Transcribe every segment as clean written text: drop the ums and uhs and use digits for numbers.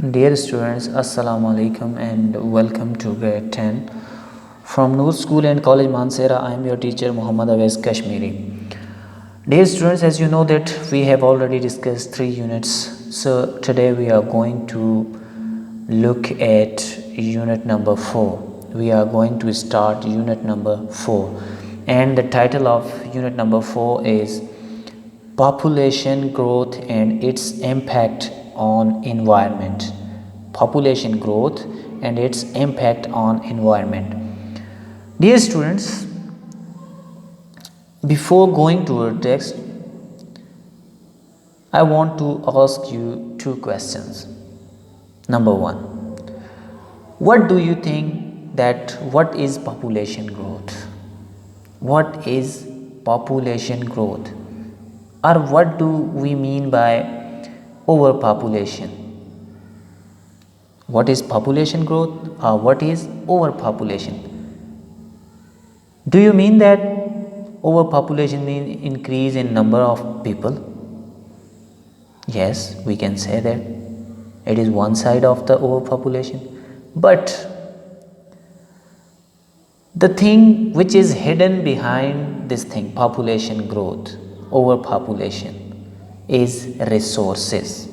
Dear students, Assalamu alaikum and welcome to grade 10. From Noor School and College Mansehra, I am your teacher Muhammad Awais Kashmiri. Dear students, as you know that we have already discussed 3 units. So today we are going to look at unit number 4. We are going to start unit number 4. And the title of unit number 4 is Population Growth and its Impact on Environment. Population growth and its impact on environment. Dear students, before going to our text, I want to ask you 2 questions. Number 1, what do you think that what is population growth? What is population growth? Or what do we mean by overpopulation? What is population growth or what is overpopulation? Do you mean that overpopulation means increase in number of people? Yes, we can say that. It is one side of the overpopulation. But the thing which is hidden behind this thing, population growth, overpopulation, is resources.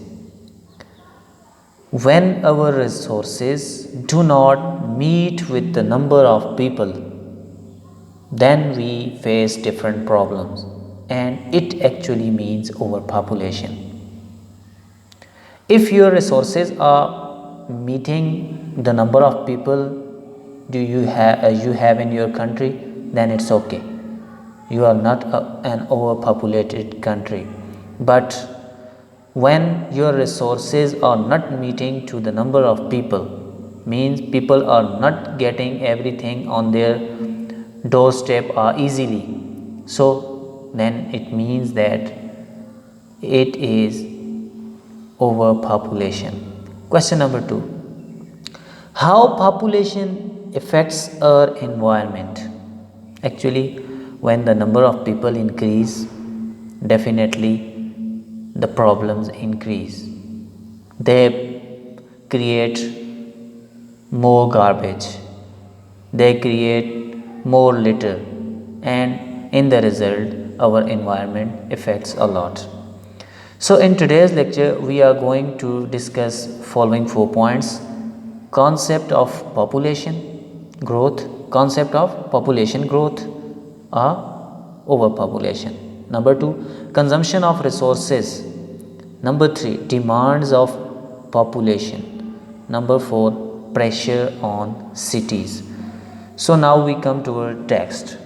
When our resources do not meet with the number of people, then we face different problems, and it actually means overpopulation. If your resources are meeting the number of people you have in your country, then it's okay. You are not an overpopulated country. But when your resources are not meeting to the number of people, means people are not getting everything on their doorstep easily, so then it means that it is overpopulation. Question number 2, how population affects our environment? Actually, when the number of people increase, definitely the problems increase. They create more garbage, they create more litter, and in the result our environment affects a lot. So in today's lecture we are going to discuss following 4 points: concept of population growth, concept of population growth or overpopulation. Number 2, consumption of resources. Number 3, demands of population. Number 4, pressure on cities. So now we come to our text.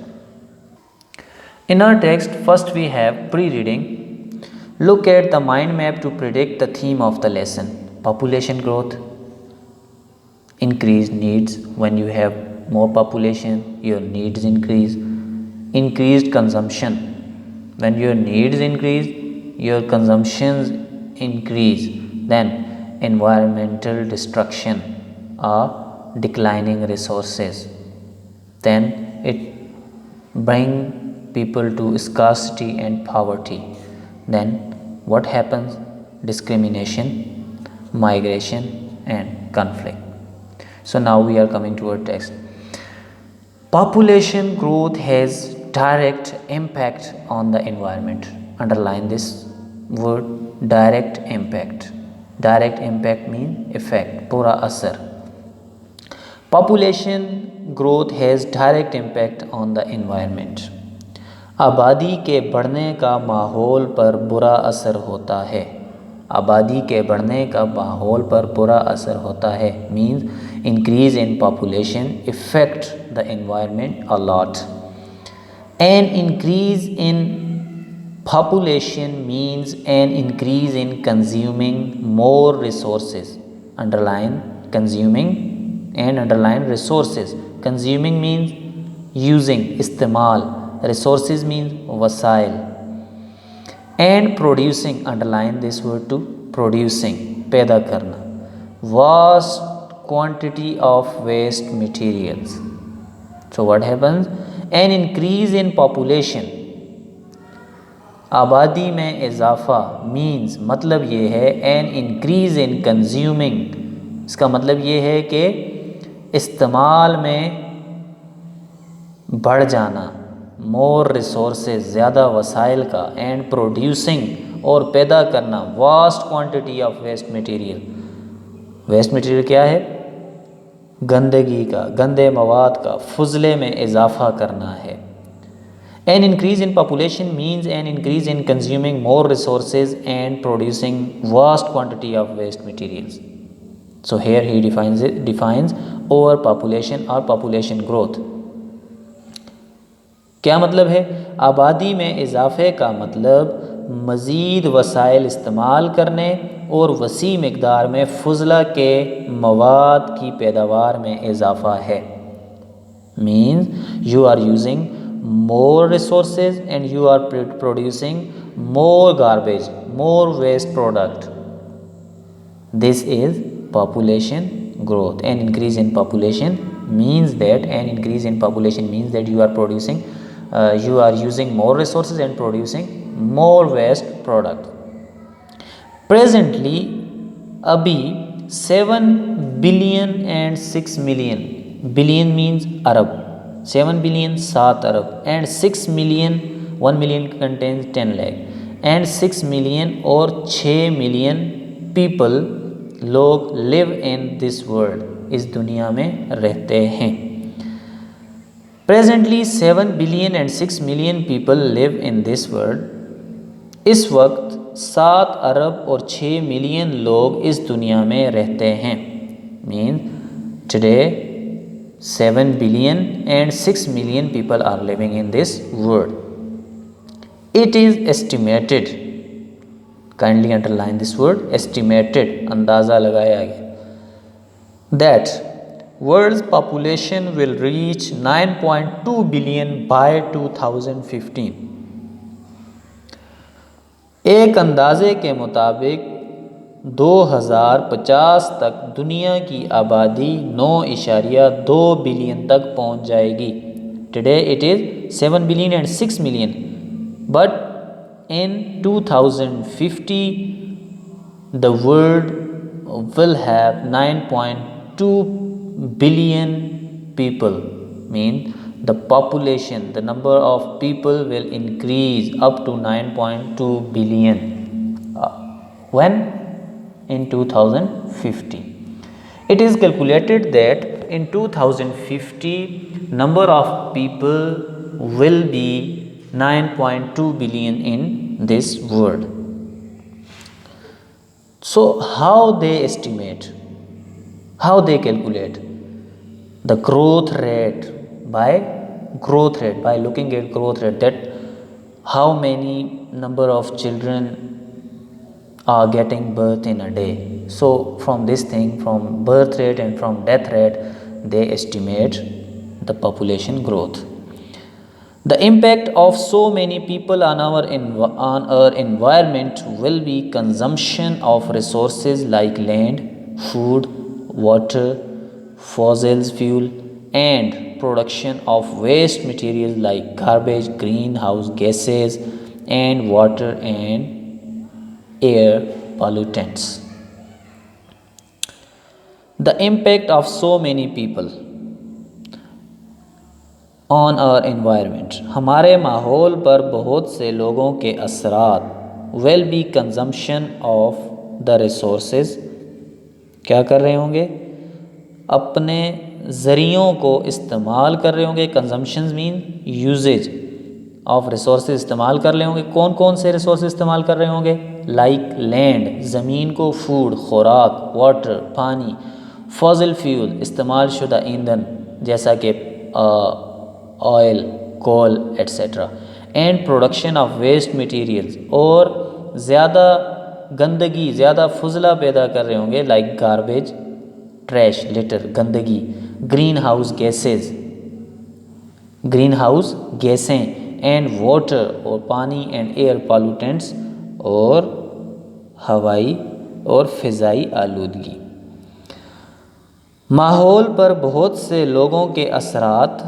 In our text, first we have pre-reading. Look at the mind map to predict the theme of the lesson. Population growth, increased needs. When you have more population, your needs increase. Increased consumption. When your needs increase, your consumptions increase. Then environmental destruction or declining resources. Then it bring people to scarcity and poverty. Then what happens? Discrimination, migration and conflict. So now we are coming to our text. Population growth has direct impact on the environment. Underline this word, direct impact. Direct impact means effect, पूरा असर. Population growth has direct impact on the environment. आबादी के बढ़ने का माहौल पर बुरा असर होता है. आबादी के बढ़ने का माहौल पर बुरा असर होता है means increase in population affect the environment a lot. An increase in population means an increase in consuming more resources. Underline consuming and underline resources. Consuming means using, istemal. Resources means wasail. And producing, underline this word too, producing, पैदा करना. Vast quantity of waste materials. So what happens? An increase in population आबादी में इजाफ़ा means मतलब ये है an increase in consuming, इसका मतलब ये है कि इस्तेमाल में बढ़ जाना, मोर रिसोर्सेज ज़्यादा वसाइल का, एंड प्रोड्यूसिंग और पैदा करना vast quantity of waste material. Waste material क्या है? गंदगी का, गंदे मवाद का फजले में इजाफ़ा करना है। An increase in population means an increase in consuming more resources and producing vast quantity of waste materials. So here he defines overpopulation और पॉपुलेशन ग्रोथ। क्या मतलब है? आबादी में इजाफ़े का मतलब मज़ीद वसाइल इस्तेमाल करने और वसी मकदार में फजला के मवाद की पैदावार में इजाफ़ा है। Means you are using more resources and you are producing more garbage, more waste product. This is population growth. An increase in population means that you are producing you are using more resources and producing more waste product. Presently अभी 7 billion and 6 million, billion means Arab, 7 billion 7 Arab and 6 million, 1 million contains 10 lakh and 6 million और 6 million people लोग live in this world, इस दुनिया में रहते हैं। Presently 7 billion and 6 million people live in this world. इस वक्त 7 अरब और 6 मिलियन लोग इस दुनिया में रहते हैं। Means today 7 billion and 6 million people are living in this world. It is estimated, kindly underline this word estimated, अंदाज़ा लगाया गया, that world's population will reach 9.2 billion by 2015. एक अंदाज़े के मुताबिक 2050 तक दुनिया की आबादी 9.2 बिलियन तक पहुंच जाएगी। Today it is 7 billion and 6 million, but in 2050 the world will have 9.2 billion people. Mean the population, the number of people will increase up to 9.2 billion. When? In 2050. It is calculated that in 2050 number of people will be 9.2 billion in this world. So how they estimate, how they calculate the growth rate? By looking at growth rate, that how many number of children are getting birth in a day. So from this thing, from birth rate and from death rate, they estimate the population growth. The impact of so many people on our environment will be consumption of resources like land, food, water, fossil fuel, and production of waste materials like garbage, greenhouse gases, and water and air pollutants. The impact of so many people on our environment, हमारे माहौल पर बहुत से लोगों के असरात, will be consumption of the resources, क्या कर रहे होंगे? अपने ज़रियों को इस्तेमाल कर रहे होंगे। Consumption mean uses of resources इस्तेमाल कर रहे होंगे। कौन कौन से रिसोर्सेज इस्तेमाल कर रहे होंगे? लाइक लैंड, ज़मीन को, फूड खुराक, वाटर पानी, फॉसिल फ्यूल इस्तेमाल शुदा ईंधन जैसा कि oil, coal etcetera, and production of waste materials, और ज़्यादा गंदगी, ज़्यादा फजला पैदा कर रहे होंगे लाइक गार्बेज, ट्रैश, लिटर, गंदगी, greenhouse gases, greenhouse गैसें, एंड वाटर और पानी, एंड एयर पॉल्यूटेंट्स और हवाई और फ़िज़ाई आलूदगी। माहौल पर बहुत से लोगों के असरात,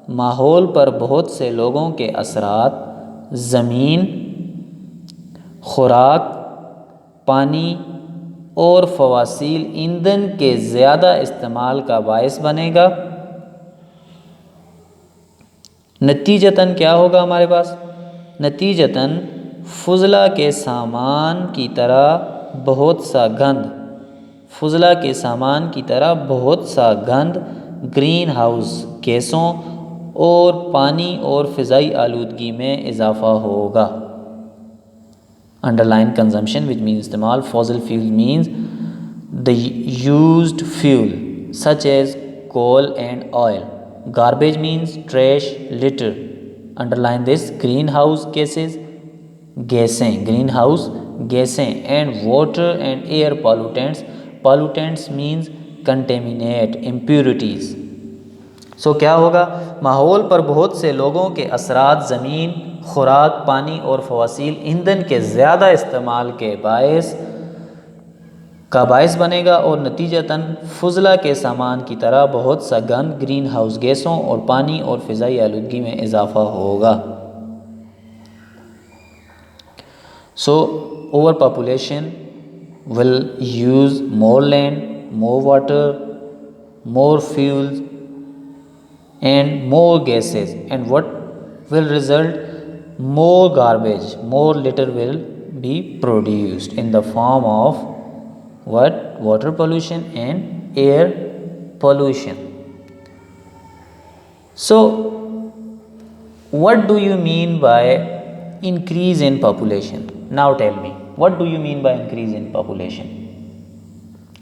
माहौल पर बहुत से लोगों के असरात ज़मीन, खुराक, पानी और फवासील ईंधन के ज़्यादा इस्तेमाल का बायस बनेगा। नतीजतन क्या होगा हमारे पास? नतीजतन फुजला के सामान की तरह बहुत सा गंद, फुजला के सामान की तरह बहुत सा गंद ग्रीन हाउस गैसों और पानी और फ़िज़ाई आलूदगी में इजाफ़ा होगा। अंडरलाइन कंजम्पशन विच मीन्स इस्तेमाल, fossil fuel means the used fuel such as coal and oil. Garbage means trash, litter. Underline this. Greenhouse gases, greenhouse gases and water and air pollutants. Pollutants means contaminate, impurities. सो क्या होगा? माहौल पर बहुत से लोगों के असरात ज़मीन, खुराक, पानी और फवासील ईंधन के ज़्यादा इस्तेमाल के बायस बनेगा और नतीजतन फुजला के सामान की तरह बहुत सा गंद ग्रीन हाउस गैसों और पानी और फ़िज़ाई आलूदगी में इजाफ़ा होगा। So over population will use more land, more water, more fuels and more gases, and what will result? More garbage, more litter will be produced in the form of what? Water pollution and air pollution. So what do you mean by increase in population? Now tell me, what do you mean by increase in population?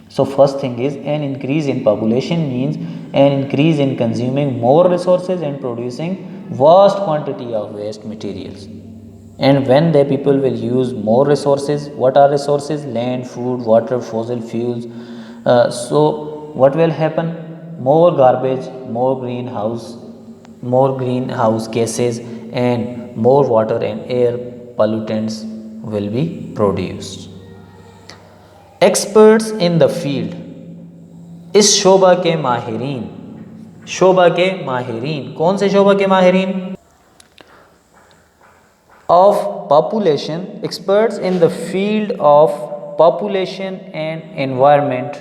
So first thing is, an increase in population means an increase in consuming more resources and producing vast quantity of waste materials. And when the people will use more resources, what are resources? Land, food, water, fossil fuels. So what will happen? More garbage, more greenhouse gases and more water and air pollutants will be produced. Experts in the field, इस शोबा के माहिरीन, कौन से शोबा के माहिरीन? Of population, experts in the field of population and environment,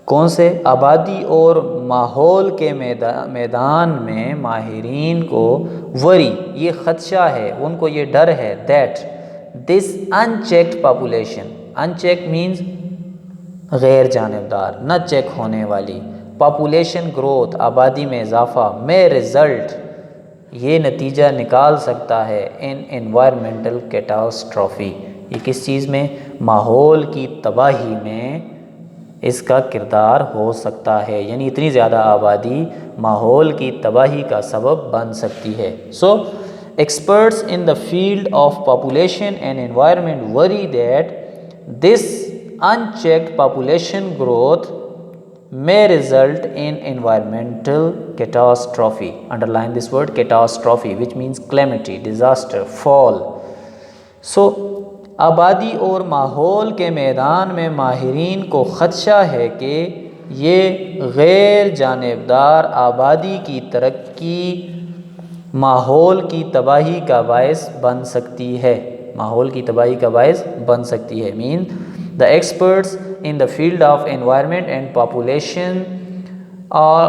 कौन से? आबादी और माहौल के मैदान में माहिरीन को वरी, ये ख़दशा है, उनको ये डर है, that this unchecked population, uncheck means गैर जानिबदार, न चेक होने वाली, पॉपुलेशन ग्रोथ, आबादी में इजाफ़ा, में रिज़ल्ट, ये नतीजा निकाल सकता है इन एनवायरमेंटल कैटास्ट्रॉफी, ये किस चीज़ में? माहौल की तबाही में इसका किरदार हो सकता है, यानी इतनी ज़्यादा आबादी माहौल की तबाही का सबब बन सकती है। सो experts in the field of population and environment worry that this unchecked population growth may result in environmental catastrophe. Underline this word catastrophe, which means calamity, disaster, fall. So आबादी और माहौल के मैदान में माहिरीन को ख़दशा है कि ये गैर जानिबदार आबादी की तरक्की माहौल की तबाही का बायस बन सकती है, माहौल की तबाही का बायस बन सकती है। Mean the experts in the field of environment and population are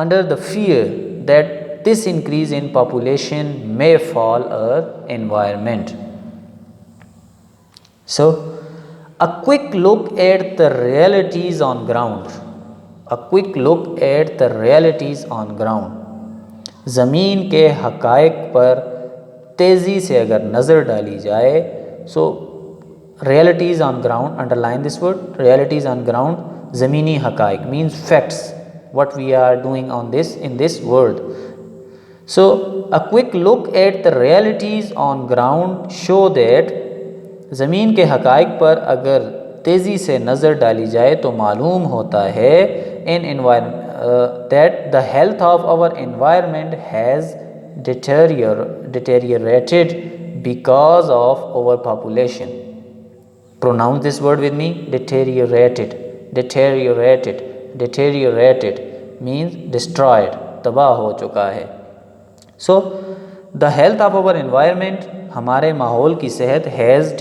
under the fear that this increase in population may fall our environment. So a quick look at the realities on ground, a quick look at the realities on ground. ज़मीन के हक़ाइक़ पर तेज़ी से अगर नज़र डाली जाए, so realities on ground, underline this word, realities on ground, ज़मीनी हक़ाइक़ means facts, what we are doing on this in this world. So a quick look at the realities on ground show that ज़मीन के हक़ाइक़ पर अगर तेज़ी से नज़र डाली जाए तो मालूम होता है that the health of our environment has deteriorated because of overpopulation. Pronounce this word with me, deteriorated, deteriorated, deteriorated means destroyed, तबाह हो चुका है। So the health of our environment हमारे माहौल की सेहत हैज़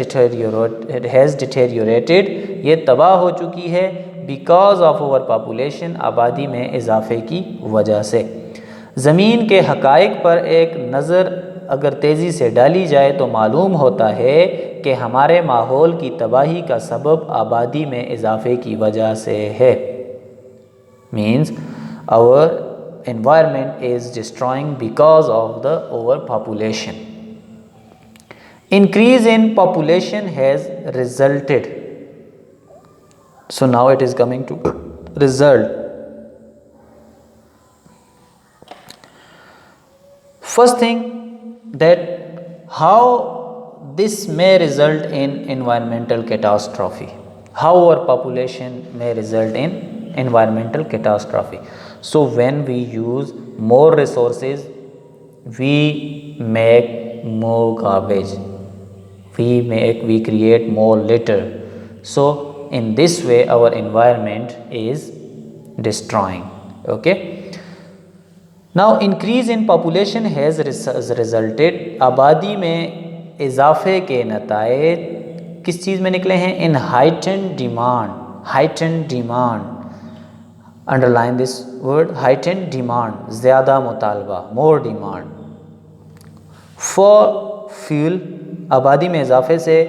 डिटेरियोरेटेड, ये तबाह हो चुकी है, बिकॉज ऑफ ओवर पॉपुलेशन, आबादी में इजाफे की वजह से। ज़मीन के हक़ाइक़ पर एक नज़र अगर तेज़ी से डाली जाए तो मालूम होता है कि हमारे माहौल की तबाही का सबब आबादी में इजाफे की वजह से है। Means our environment is destroying because of the overpopulation. Increase in population has resulted. So now it is coming to result. First thing, that how this may result in environmental catastrophe. How overpopulation may result in environmental catastrophe. So when we use more resources, we make more garbage, we create more litter. So in this way our environment is destroying. Okay, now increase in population has resulted, आबादी में इजाफे के नताइज किस चीज़ में निकले हैं? इन heightened demand, underline this word, heightened demand, ज़्यादा मुतालबा, मोर डिमांड। फॉर फ्यूल, आबादी में इजाफे से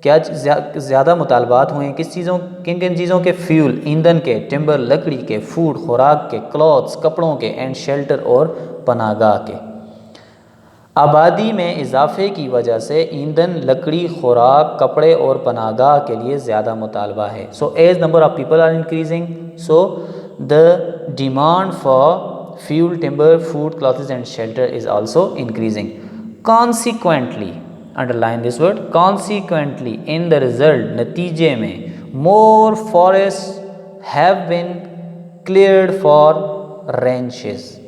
क्या ज़्यादा मुतालबात हुए हैं? किस चीज़ों, किन किन चीज़ों के? फ्यूल, ईंधन के, टिम्बर, लकड़ी के, फूड, खुराक के, क्लॉथ्स, कपड़ों के, एंड शेल्टर, और पनागाह के। आबादी में इजाफे की वजह से ईंधन, लकड़ी, खुराक, कपड़े और पनागाह के लिए ज़्यादा मुतालबा है। So as number of people are increasing, so the demand for fuel, timber, food, clothes and shelter is also increasing. Consequently, underline this word, consequently, in the result, नतीजे में, more forest have been cleared for ranches,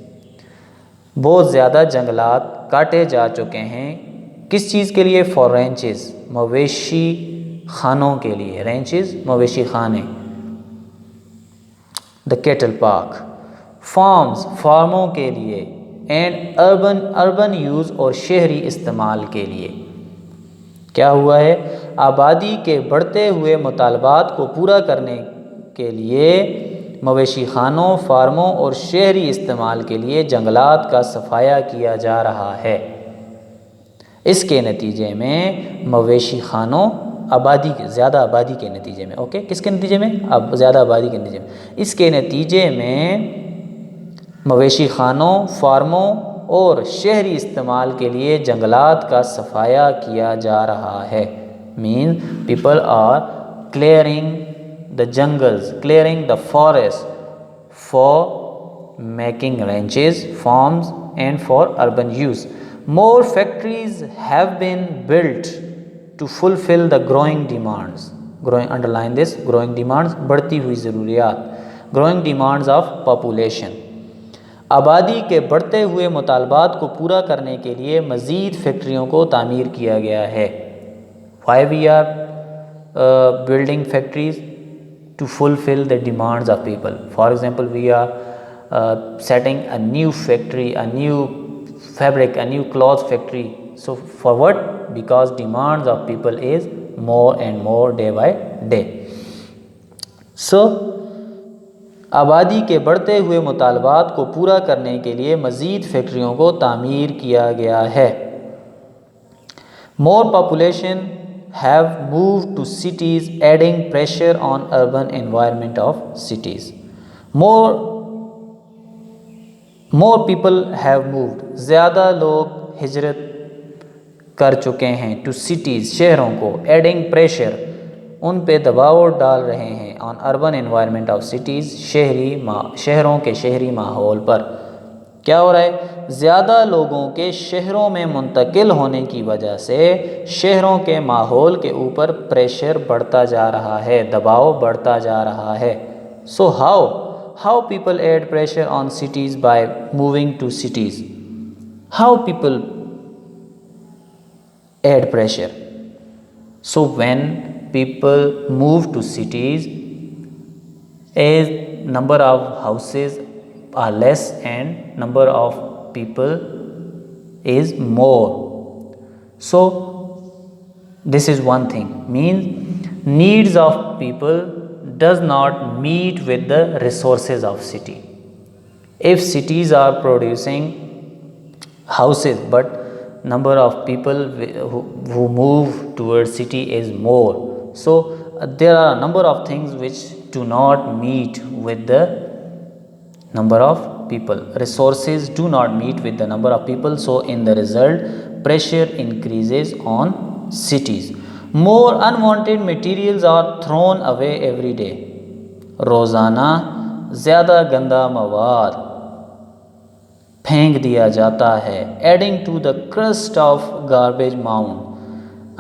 बहुत ज़्यादा जंगलात काटे जा चुके हैं। किस चीज़ के लिए? फॉर रेंचेस, मवेशी खानों के लिए। रेंचेस, मवेशी खाने। द केटल पार्क, फार्म्स, फार्मों के लिए। एंड अर्बन यूज़, और शहरी इस्तेमाल के लिए। क्या हुआ है? आबादी के बढ़ते हुए मुतालबात को पूरा करने के लिए मवेशी खानों, फार्मों और शहरी इस्तेमाल के लिए जंगलात का सफाया किया जा रहा है। इसके नतीजे में मवेशी खानों, ज़्यादा आबादी के नतीजे में, ओके, किसके नतीजे में? अब ज़्यादा आबादी के नतीजे में, इसके नतीजे में मवेशी खानों, फार्मों और शहरी इस्तेमाल के लिए जंगलात का सफाया किया जा रहा है। Mean people are clearing the jungles, clearing the forest for making ranches, farms and for urban use. More factories have been built to fulfill the growing demands. Growing, underline this, growing demands, बढ़ती हुई ज़रूरियात, growing demands of population. आबादी के बढ़ते हुए मुतालबात को पूरा करने के लिए मज़ीद फैक्ट्रियों को तामीर किया गया है। Why we are building factories? To fulfill the demands of people. For example, we are setting a new factory, a new fabric, a new cloth factory. So for what? Because demands of people is more and more day by day. So आबादी के बढ़ते हुए मुतालबात को पूरा करने के लिए मज़ीद फैक्ट्रियों को तामीर किया गया है। More population have moved to cities, adding pressure on urban environment of cities. More people have moved, ज़्यादा लोग हिजरत कर चुके हैं, to cities, शहरों को, adding pressure, उन पे दबाव डाल रहे हैं, on urban environment of cities, शहरों के शहरी माहौल पर। क्या हो रहा है? ज़्यादा लोगों के शहरों में मुंतकिल होने की वजह से शहरों के माहौल के ऊपर प्रेशर बढ़ता जा रहा है, दबाव बढ़ता जा रहा है। So how people add pressure on cities by moving to cities? How people add pressure? So when people move to cities, as number of houses are less and number of people is more. So this is one thing, means needs of people does not meet with the resources of city. If cities are producing houses but number of people who move towards city is more, so there are a number of things which do not meet with the number of people. Resources do not meet with the number of people, so in the result pressure increases on cities. More unwanted materials are thrown away every day. रोज़ाना ज़्यादा गंदा मवाद फेंक दिया जाता है. Adding to the crust of garbage mound.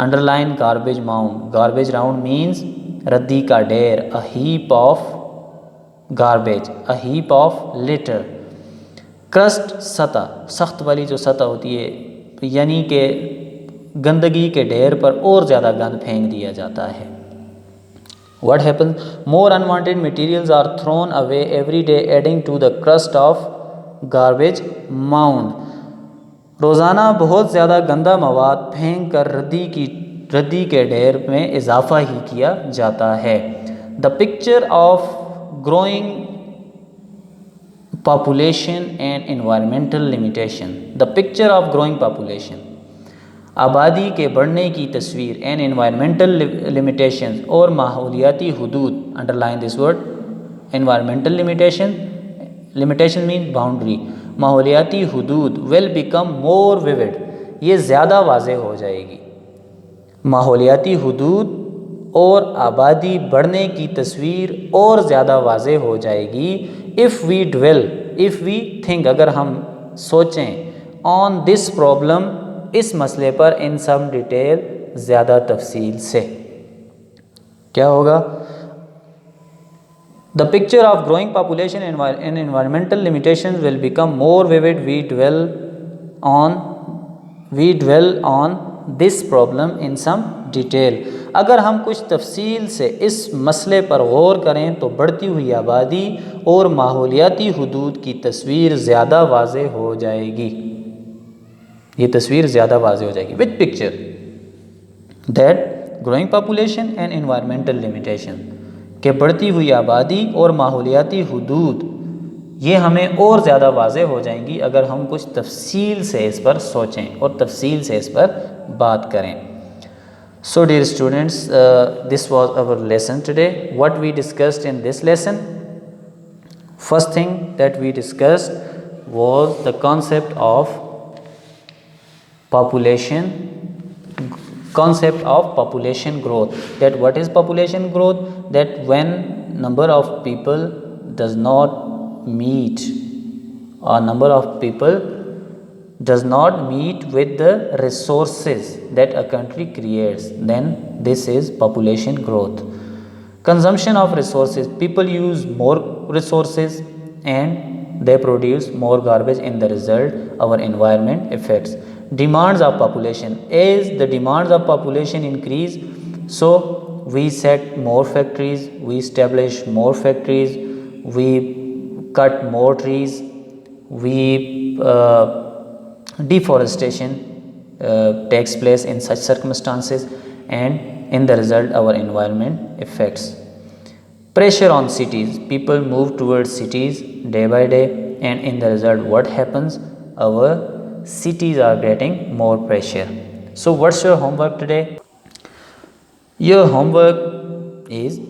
Underline garbage mound. Garbage round means रद्दी का ढेर. A heap of garbage, a heap of litter. Crust सतह, सख्त वाली जो सतह होती है, यानी कि गंदगी के ढेर पर और ज़्यादा गंद फेंक दिया जाता है. What happens? More unwanted materials are thrown away every day, adding to the crust of garbage mound. रोज़ाना बहुत ज़्यादा गंदा मवाद फेंक कर रद्दी के ढेर में इजाफा ही किया जाता है. The picture of growing population and environmental limitation. The picture of growing population, आबादी के बढ़ने की तस्वीर, एंड एनवायरमेंटल लिमिटेशन और माहौलियाती हदूद. Underline this word, environmental limitation mean boundary. माहौलियाती हदूद विल बिकम मोर विविड, ये ज़्यादा वाज़ेह हो जाएगी. माहौलियाती हदूद और आबादी बढ़ने की तस्वीर और ज़्यादा वाज़ेह हो जाएगी. इफ़ वी थिंक, अगर हम सोचें, ऑन दिस प्रॉब्लम, इस मसले पर, इन सम डिटेल, ज़्यादा तफसील से. क्या होगा? The picture of growing population and environmental limitations will become more vivid. We dwell on this problem in some detail. अगर हम कुछ तफसील से इस मसले पर गौर करें तो बढ़ती हुई आबादी और माहौलियाती हदूद की तस्वीर ज़्यादा वाज़ेह हो जाएगी. ये तस्वीर ज़्यादा वाज़ेह हो जाएगी. With picture that growing population and environmental limitation, के बढ़ती हुई आबादी और माहौलियाती हदूद, ये हमें और ज़्यादा वाज़ेह हो जाएंगी अगर हम कुछ तफसील से इस पर सोचें और तफसील से इस पर बात करें. So dear students, this was our lesson today. What we discussed in this lesson? First thing that we discussed was the concept of population growth. That what is population growth? That when number of people does not meet, or number of people does not meet with the resources that a country creates, then this is population growth. Consumption of resources, people use more resources and they produce more garbage. In the result, our environment affects. Demands of population, as the demands of population increase, so we set more factories, we establish more factories, we cut more trees, we deforestation takes place in such circumstances, and in the result our environment affects. Pressure on cities, people move towards cities day by day, and in the result what happens? Our cities are getting more pressure. So what's your homework today? Your homework is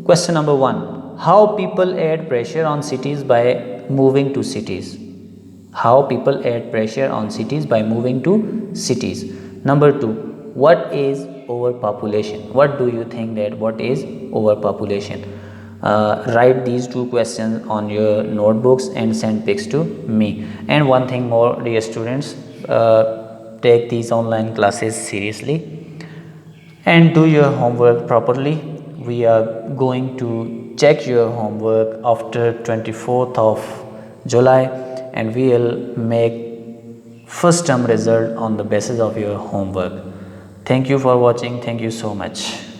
question number 1. How people add pressure on cities by moving to cities. How people add pressure on cities by moving to cities. Number 2, what is overpopulation? What do you think that what is overpopulation? Write these 2 questions on your notebooks and send pics to me. And one thing more, dear students, take these online classes seriously and do your homework properly. We are going to check your homework after 24th of July, and we will make first term result on the basis of your homework. Thank you for watching. Thank you so much.